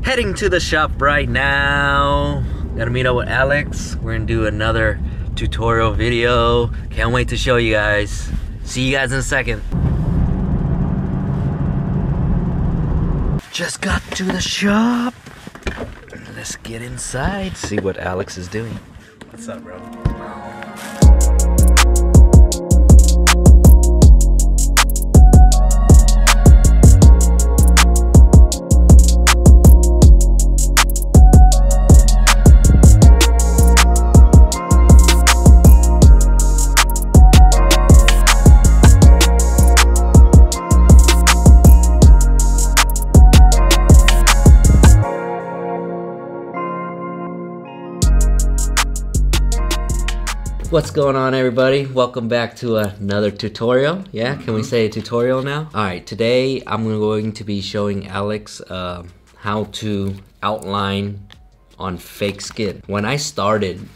Heading to the shop right now. Gotta meet up with Alex. We're gonna do another tutorial video. Can't wait to show you guys. See you guys in a second. Just got to the shop. Let's get inside, see what Alex is doing. What's up, bro? What's going on, everybody? Welcome back to another tutorial. Yeah, can we say a tutorial now? All right, today I'm going to be showing Alex how to outline on fake skin. When I started,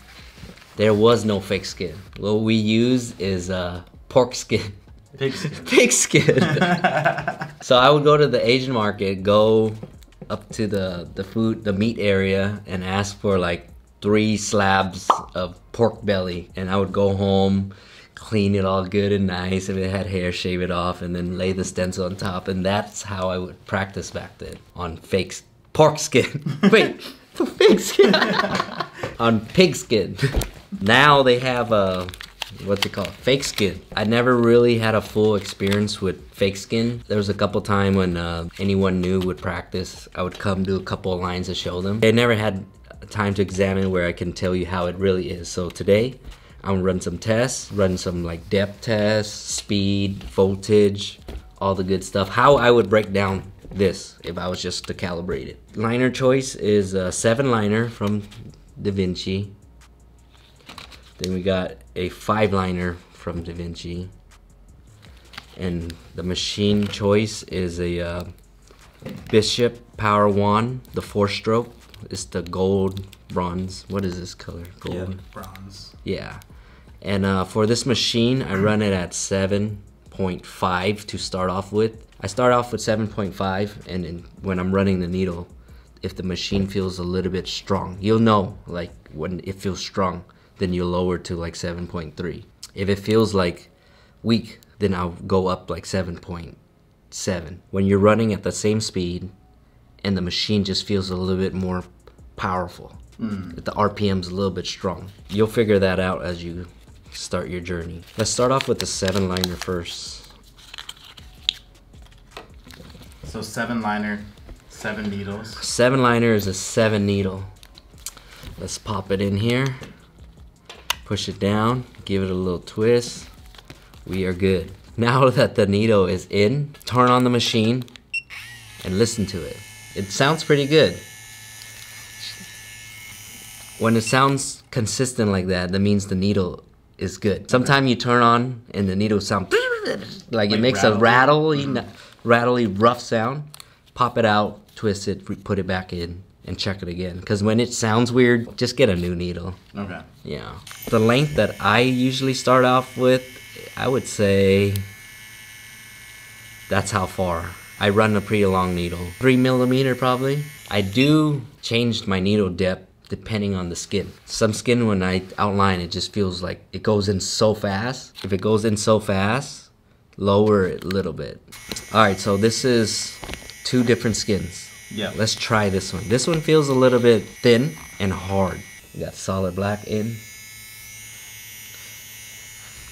there was no fake skin. What we use is pork skin. Pig skin. Pig skin. So I would go to the Asian market, go up to the meat area and ask for like 3 slabs of pork belly, and I would go home, clean it all good and nice. If it had hair, shave it off, and then lay the stencil on top. And that's how I would practice back then on fake pork skin. Wait, pig skin. On pig skin. Now they have what they call fake skin. I never really had a full experience with fake skin. There was a couple times when anyone new would practice, I would come do a couple of lines to show them. They never had time to examine where I can tell you how it really is. So today I'm gonna run some tests, run some like depth tests, speed, voltage, all the good stuff. How I would break down this if I was just to calibrate it. Liner choice is a 7 liner from Da Vinci. Then we got a 5 liner from Da Vinci. And the machine choice is a Bishop Power 1, the 4-stroke. It's the gold, bronze. What is this color? Gold? Yeah, bronze. Yeah. And for this machine, I run it at 7.5 to start off with. I start off with 7.5, and then when I'm running the needle, if the machine feels a little bit strong, you'll know, like when it feels strong, then you'll lower to like 7.3. If it feels like weak, then I'll go up like 7.7. When you're running at the same speed, and the machine just feels a little bit more powerful. The RPM's a little bit strong. You'll figure that out as you start your journey. Let's start off with the 7 liner first. So 7 liner, 7 needles. 7 liner is a 7 needle. Let's pop it in here. Push it down, give it a little twist. We are good. Now that the needle is in, turn on the machine and listen to it. It sounds pretty good. When it sounds consistent like that, that means the needle is good. Sometimes you turn on and the needle sounds like it makes a rattly, rough sound. Pop it out, twist it, put it back in, and check it again. Because when it sounds weird, just get a new needle. Okay. Yeah. The length that I usually start off with, I would say that's how far. I run a pretty long needle, 3 millimeter probably. I do change my needle depth depending on the skin. Some skin, when I outline, it just feels like it goes in so fast. If it goes in so fast, lower it a little bit. All right, so this is 2 different skins. Yeah. Let's try this one. This one feels a little bit thin and hard. We got solid black in.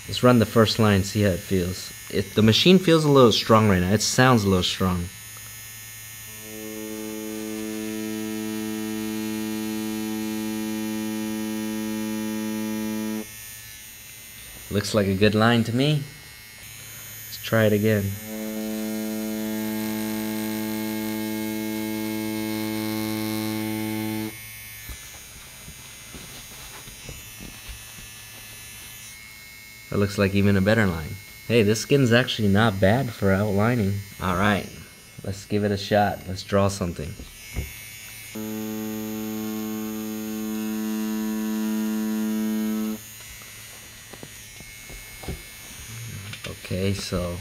Let's run the first line, see how it feels. The machine feels a little strong right now. It sounds a little strong. Looks like a good line to me. Let's try it again. That looks like even a better line. Hey, this skin's actually not bad for outlining. All right, let's give it a shot. Let's draw something. Okay, so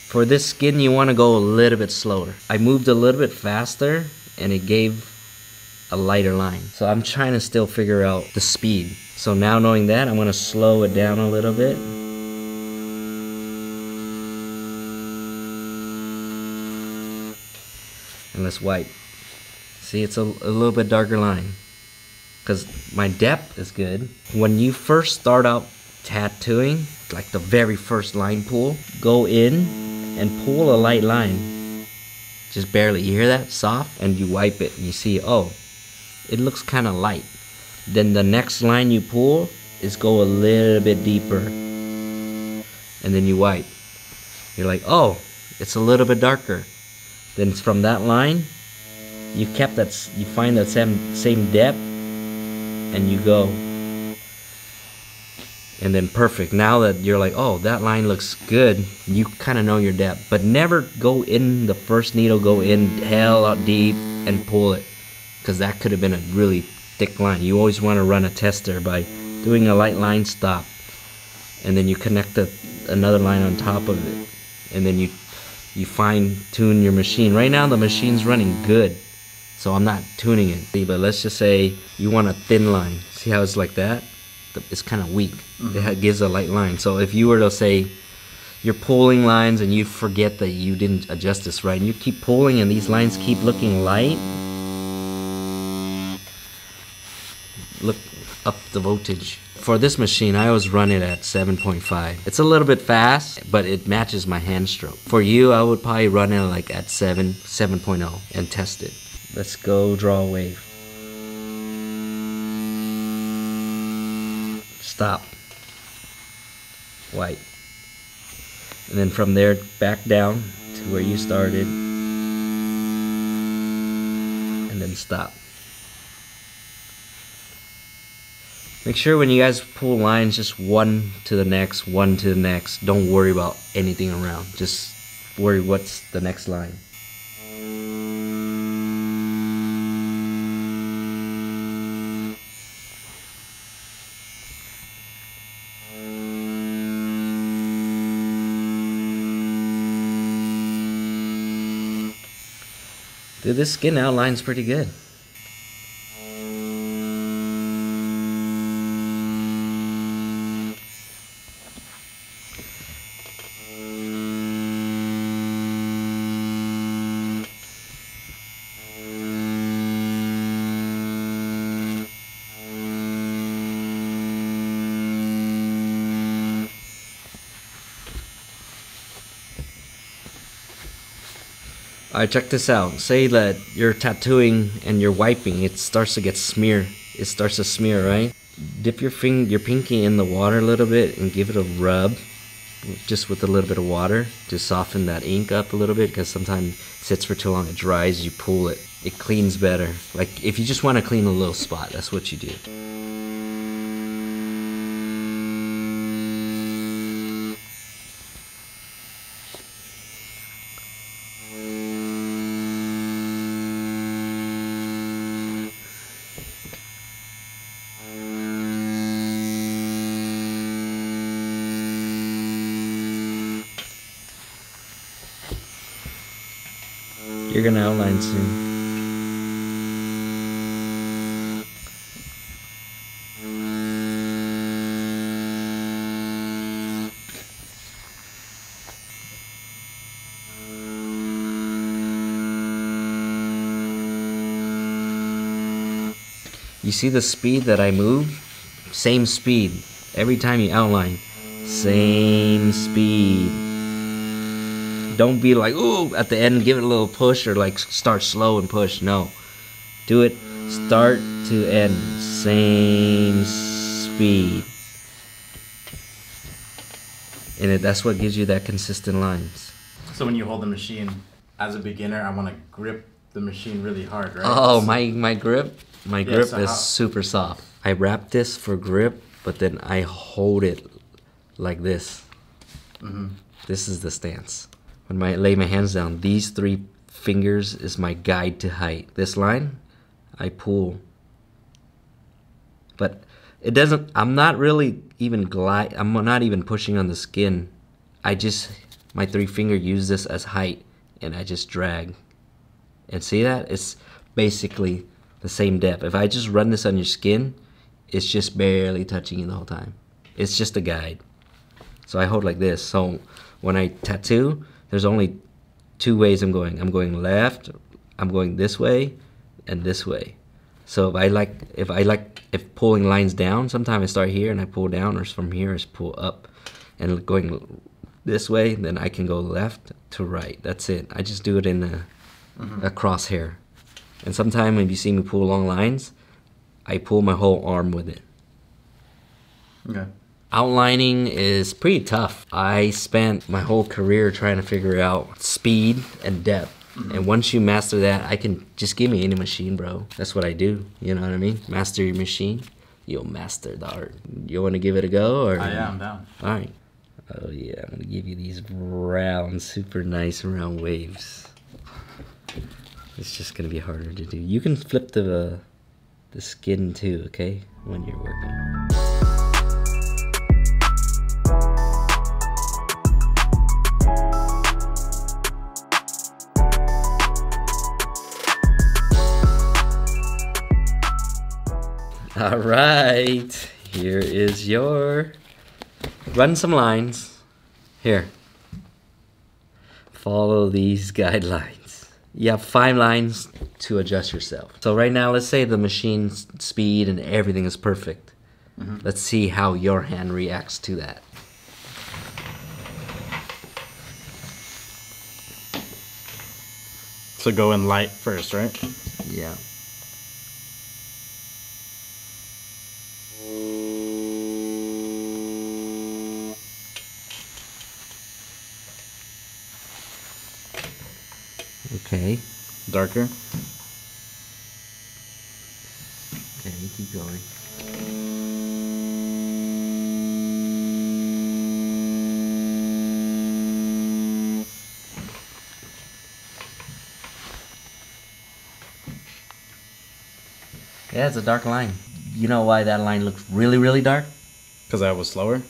for this skin, you want to go a little bit slower. I moved a little bit faster and it gave a lighter line. So I'm trying to still figure out the speed. So now knowing that, I'm gonna slow it down a little bit. And let's wipe. See, it's a little bit darker line because my depth is good. When you first start out tattooing, like the very first line pull, go in and pull a light line. Just barely. You hear that? Soft. And you wipe it and you see, oh, it looks kind of light. Then the next line you pull is go a little bit deeper. And then you wipe. You're like, oh, it's a little bit darker. Then from that line, you find that same depth, and you go. And then perfect. Now that you're like, oh, that line looks good, you kind of know your depth. But never go in the first needle, go in hell out deep and pull it, because that could have been a really thick line. You always want to run a tester by doing a light line stop, and then you connect another line on top of it, and then you fine tune your machine. Right now the machine's running good, so I'm not tuning it. But let's just say you want a thin line. See how it's like that? It's kind of weak. It gives a light line. So if you were to say you're pulling lines and you forget that you didn't adjust this right, and you keep pulling and these lines keep looking light, look up the voltage. For this machine, I always run it at 7.5. It's a little bit fast, but it matches my hand stroke. For you, I would probably run it like at 7.0 and test it. Let's go draw a wave. Stop. White. And then from there, back down to where you started. And then stop. Make sure when you guys pull lines, just one to the next, one to the next. Don't worry about anything around. Just worry what's the next line. Dude, this skin outline's pretty good. Alright, check this out. Say that you're tattooing and you're wiping, it starts to get smear. It starts to smear, right? Dip your pinky in the water a little bit and give it a rub, just with a little bit of water to soften that ink up a little bit, because sometimes it sits for too long, it dries, you pull it. It cleans better. Like if you just want to clean a little spot, that's what you do. You're gonna outline soon. You see the speed that I move? Same speed. Every time you outline. Same speed. Don't be like, ooh, at the end, give it a little push, or like start slow and push. No. Do it start to end. Same speed. And that's what gives you that consistent lines. So when you hold the machine, as a beginner, I want to grip the machine really hard, right? Oh, my grip? My grip so is super soft. I wrap this for grip, but then I hold it like this. This is the stance. When I lay my hands down, these 3 fingers is my guide to height. This line, I pull. But it doesn't, I'm not really even I'm not even pushing on the skin. My 3 finger use this as height, and I just drag. And see that? It's basically the same depth. If I just run this on your skin, it's just barely touching you the whole time. It's just a guide. So I hold like this. So when I tattoo, there's only 2 ways I'm going. I'm going left, I'm going this way, and this way. So if pulling lines down, sometimes I start here and I pull down, or from here I pull up. And going this way, then I can go left to right. That's it. I just do it in a crosshair. And sometimes when you see me pull long lines, I pull my whole arm with it. Okay. Outlining is pretty tough. I spent my whole career trying to figure out speed and depth. And once you master that, I can just give me any machine, bro. That's what I do. You know what I mean? Master your machine, you'll master the art. You want to give it a go? Or? Yeah, I'm down. All right. Oh yeah, I'm gonna give you these round, super nice round waves. It's just gonna be harder to do. You can flip the skin too, okay? When you're working. All right, here is your... Run some lines. Here. Follow these guidelines. You have 5 lines to adjust yourself. So right now, let's say the machine's speed and everything is perfect. Let's see how your hand reacts to that. So go in light first, right? Yeah. Okay. Darker? Okay, keep going. Yeah, it's a dark line. You know why that line looks really, really dark? Because I was slower?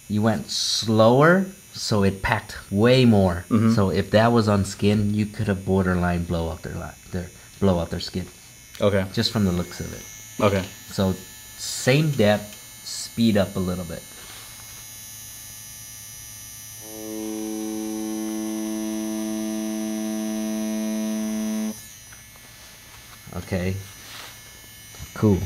You went slower, so it packed way more. So if that was on skin, you could have borderline blow up their skin. Okay. Just from the looks of it. Okay. So same depth, speed up a little bit. Okay. Cool.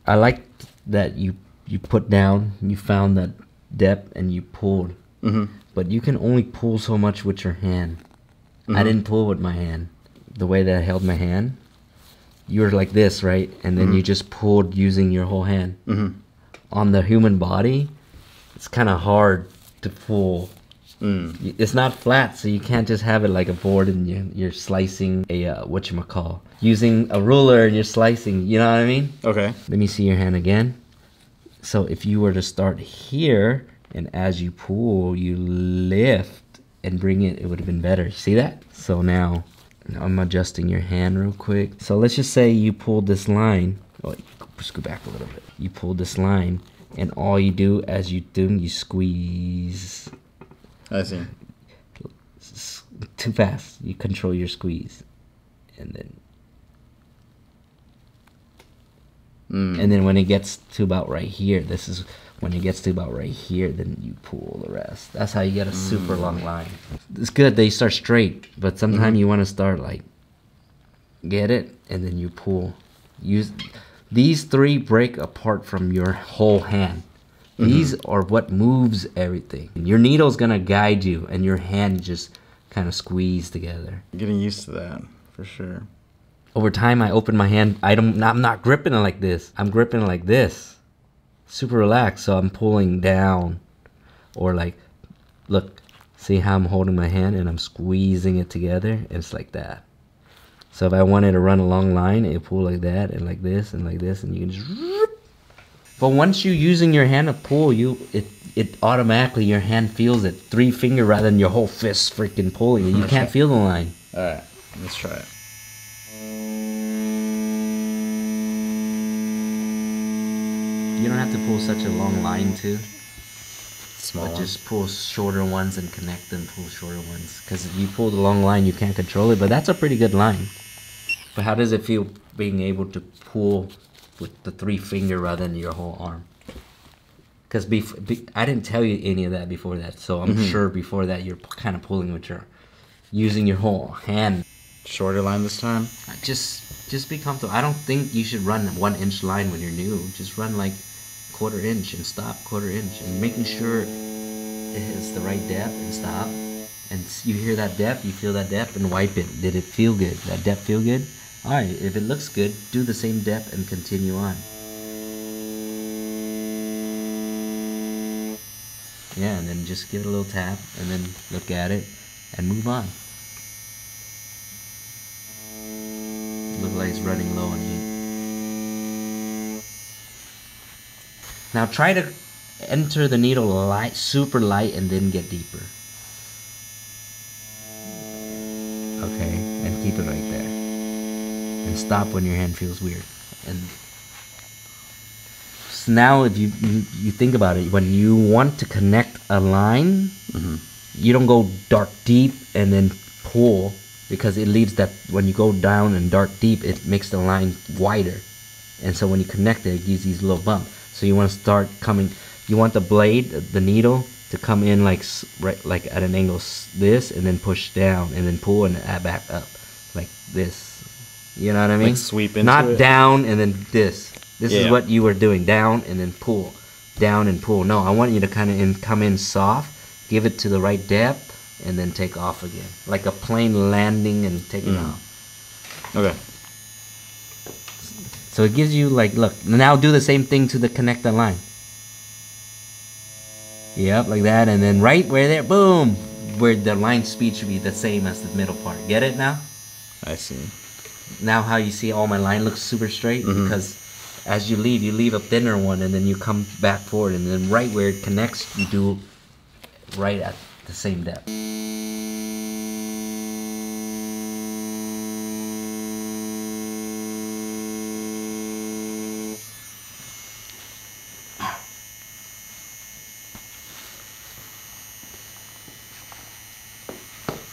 I like that you put down, you found that depth and you pulled. But you can only pull so much with your hand. I didn't pull with my hand. The way that I held my hand, you were like this, right? And then you just pulled using your whole hand. On the human body, it's kind of hard to pull. It's not flat, so you can't just have it like a board and you're slicing a, whatchamacall. Using a ruler and you're slicing, you know what I mean? Okay. Let me see your hand again. So if you were to start here, and as you pull, you lift and bring it, it would have been better. See that? So now I'm adjusting your hand real quick. So let's just say you pulled this line. Oh, scoot back a little bit. You pulled this line, and all you do as you do, you squeeze. I see. Too fast. You control your squeeze, and then. And then when it gets to about right here, this is when it gets to about right here, then you pull the rest. That's how you get a super long line. It's good that you start straight, but sometimes you want to start like, get it, and then you pull. Use these 3 break apart from your whole hand. These are what moves everything. Your needle's gonna guide you, and your hand just kind of squeeze together. Getting used to that, for sure. Over time, I open my hand. I'm not gripping it like this. I'm gripping it like this. Super relaxed, so I'm pulling down. Or like, look, see how I'm holding my hand and I'm squeezing it together? It's like that. So if I wanted to run a long line, it pull like that and like this and like this, and you can just... But once you're using your hand to pull, it automatically, your hand feels it. 3 finger rather than your whole fist freaking pulling it. You can't feel the line. Alright, let's try it. You don't have to pull such a long line too. Small But one. just pull shorter ones and connect them, pull shorter ones. Because if you pull the long line, you can't control it. But that's a pretty good line. But how does it feel being able to pull with the 3-finger rather than your whole arm? Because I didn't tell you any of that before that. So I'm sure before that you're kind of pulling with using your whole hand. Shorter line this time? Just be comfortable. I don't think you should run 1-inch line when you're new. Just run like 1/4 inch and stop 1/4 inch and making sure it has the right depth and stop. And you hear that depth, you feel that depth, and wipe it. Did it feel good? That depth feel good? Alright, if it looks good, do the same depth and continue on. Yeah, and then just give it a little tap and then look at it and move on. Look like it's running low on heat. Now try to enter the needle light, super light, and then get deeper. Okay, and keep it right there. And stop when your hand feels weird. And so now, if you think about it, when you want to connect a line, you don't go dark deep and then pull, because it leaves that when you go down and dark deep, it makes the line wider, and so when you connect it, it gives these little bumps. So you want to start coming. You want the blade, the needle, to come in like like at an angle this, and then push down, and then pull and add back up, like this. You know what I mean? Like sweep into Not it? down and then this. This is Yeah. what you were doing. Down and then pull. Down and pull. No, I want you to kind of come in soft, give it to the right depth, and then take off again. Like a plane landing and taking off. Okay. So it gives you like, look, now do the same thing to the connector line. Yep, like that, and then right where there, boom, where the line speed should be the same as the middle part. Get it now? I see. Now how you see all my line looks super straight? Because as you leave a thinner one, and then you come back forward, and then right where it connects, you do right at the same depth.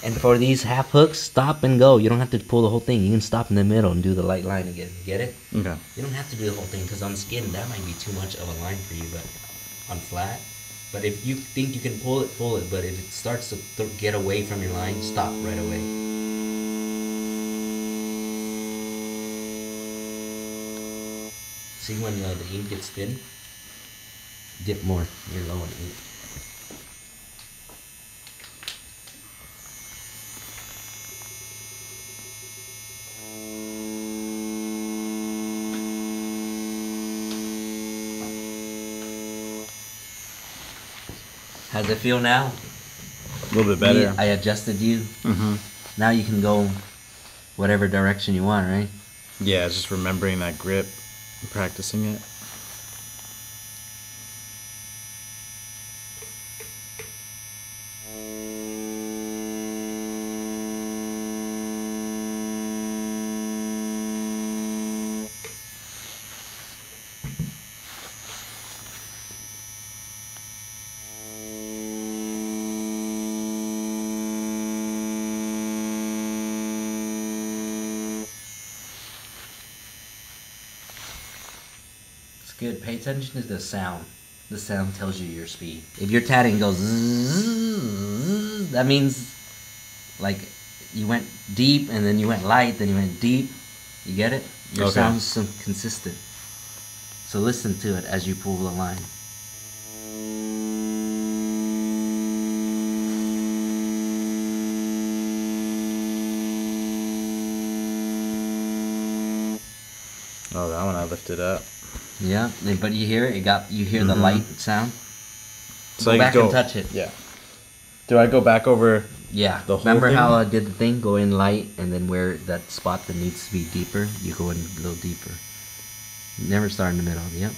And for these half hooks, stop and go. You don't have to pull the whole thing. You can stop in the middle and do the light line again. Get it? Okay. You don't have to do the whole thing, because on skin, that might be too much of a line for you, but on flat. But if you think you can pull it, pull it. But if it starts to get away from your line, stop right away. See when the ink gets thin? Dip more. You're low on ink. How's it feel now? A little bit better. I adjusted you. Now you can go whatever direction you want, right? Yeah, just remembering that grip and practicing it. Good. Pay attention to the sound. The sound tells you your speed. If your tatting goes zzz, that means like you went deep and then you went light, then you went deep. You get it? Your Okay. sound's consistent. So listen to it as you pull the line. Oh, that one I lifted up. Yeah, but you hear it. You hear the light sound. So Go I back go, and touch it. Yeah. Do I go back over? Yeah. The whole Remember thing? how I did the thing? Go in light, and then where that spot that needs to be deeper, you go in a little deeper. Never start in the middle. Yep.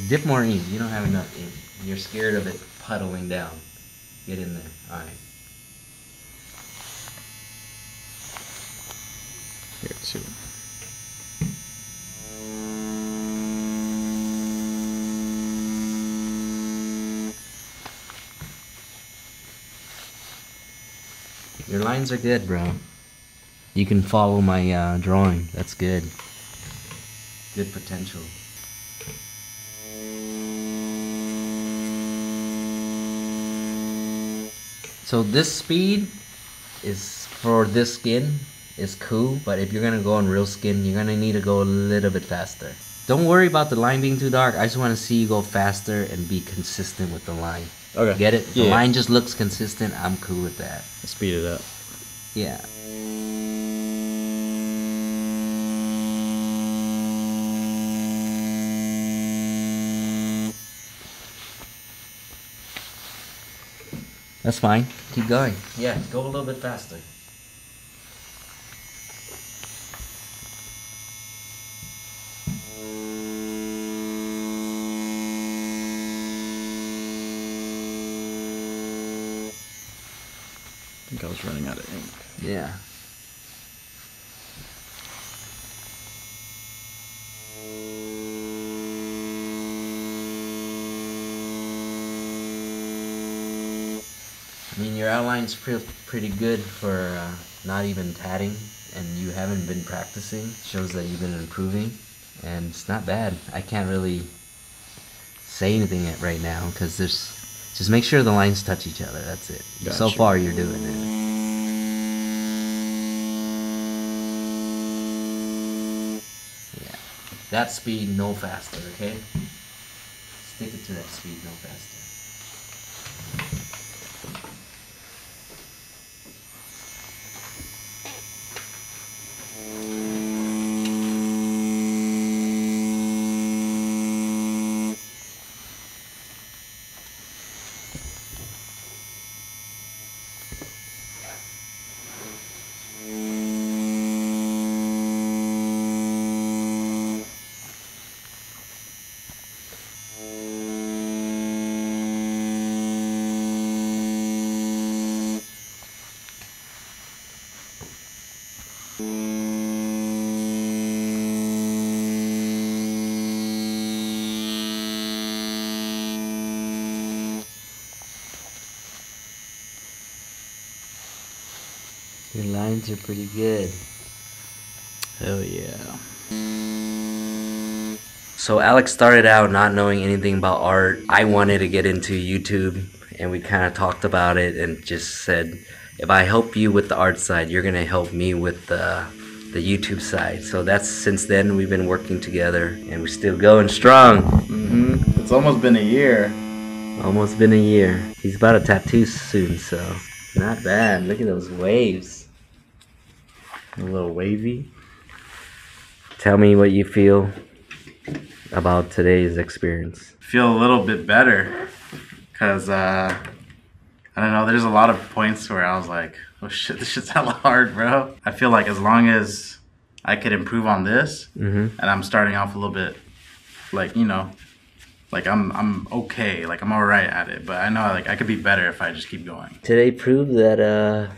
Dip more ink. You don't have enough ink. You're scared of it puddling down. Get in there. All right. Here too. Your lines are good, bro. You can follow my drawing. That's good. Good potential. So this speed is for this skin is cool, but if you're gonna go on real skin, you're gonna need to go a little bit faster. Don't worry about the line being too dark. I just want to see you go faster and be consistent with the line. Okay. Get it? Yeah. The line just looks consistent. I'm cool with that. Speed it up. Yeah. That's fine. Keep going. Yeah, go a little bit faster. I think I was running out of ink. Yeah. I mean, your outline's pretty good for not even tatting, and you haven't been practicing. Shows that you've been improving, and it's not bad. I can't really say anything right now because there's just make sure the lines touch each other. That's it. Got So you. far, you're doing it. Yeah, that speed, no faster. Okay, stick it to that speed, no faster. Your lines are pretty good. Hell yeah. So Alex started out not knowing anything about art. I wanted to get into YouTube, and we kind of talked about it and just said, if I help you with the art side, you're gonna help me with the YouTube side. So that's since then we've been working together, and we're still going strong. Mm-hmm. It's almost been a year. Almost been a year. He's about to tattoo soon, so not bad. Look at those waves. A little wavy. Tell me what you feel about today's experience. Feel a little bit better because I don't know. There's a lot of points where I was like, "Oh shit, this shit's hella hard, bro." I feel like as long as I could improve on this, and I'm starting off a little bit, like like I'm okay, like I'm all right at it. But I know like I could be better if I just keep going. Today proved that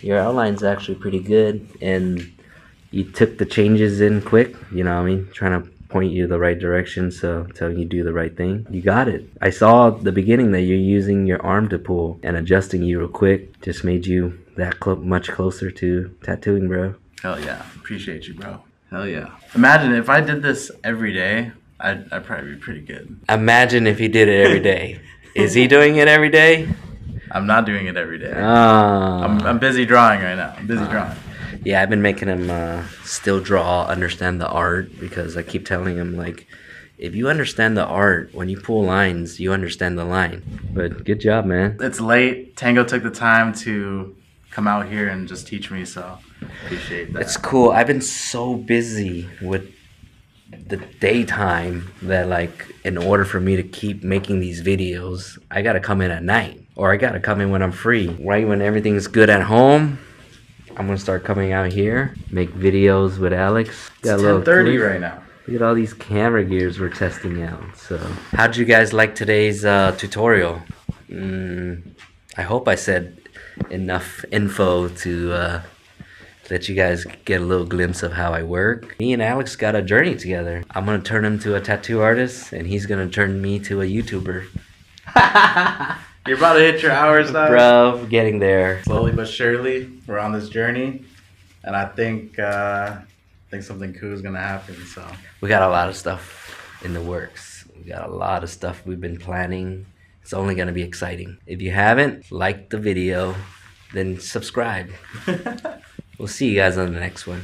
your outline's actually pretty good, and you took the changes in quick. You know what I mean? Trying to point you the right direction, so telling you do the right thing. You got it. I saw at the beginning that you're using your arm to pull and adjusting you real quick. Just made you that much closer to tattooing, bro. Hell yeah, appreciate you, bro. Hell yeah. Imagine if I did this every day, I'd probably be pretty good. Imagine if he did it every day. Is he doing it every day? I'm not doing it every day. Ah. I'm busy drawing right now. I'm busy drawing. Yeah, I've been making him still draw, understand the art, because I keep telling him, like, if you understand the art, when you pull lines, you understand the line. But good job, man. It's late. Tango took the time to come out here and just teach me, so appreciate that. It's cool. I've been so busy with the daytime that, like, in order for me to keep making these videos, I gotta come in at night, or I gotta come in when I'm free. Right when everything's good at home, I'm gonna start coming out here, make videos with Alex. It's 10:30 right now. Look at all these camera gears we're testing out. So, how'd you guys like today's tutorial? I hope I said enough info to let you guys get a little glimpse of how I work. Me and Alex got a journey together. I'm gonna turn him to a tattoo artist, and he's gonna turn me to a YouTuber. You're about to hit your hours now. Bro, getting there. Slowly but surely, we're on this journey. And I think something cool is gonna happen. So We got a lot of stuff in the works. We got a lot of stuff we've been planning. It's only gonna be exciting. If you haven't liked the video, then subscribe. We'll see you guys on the next one.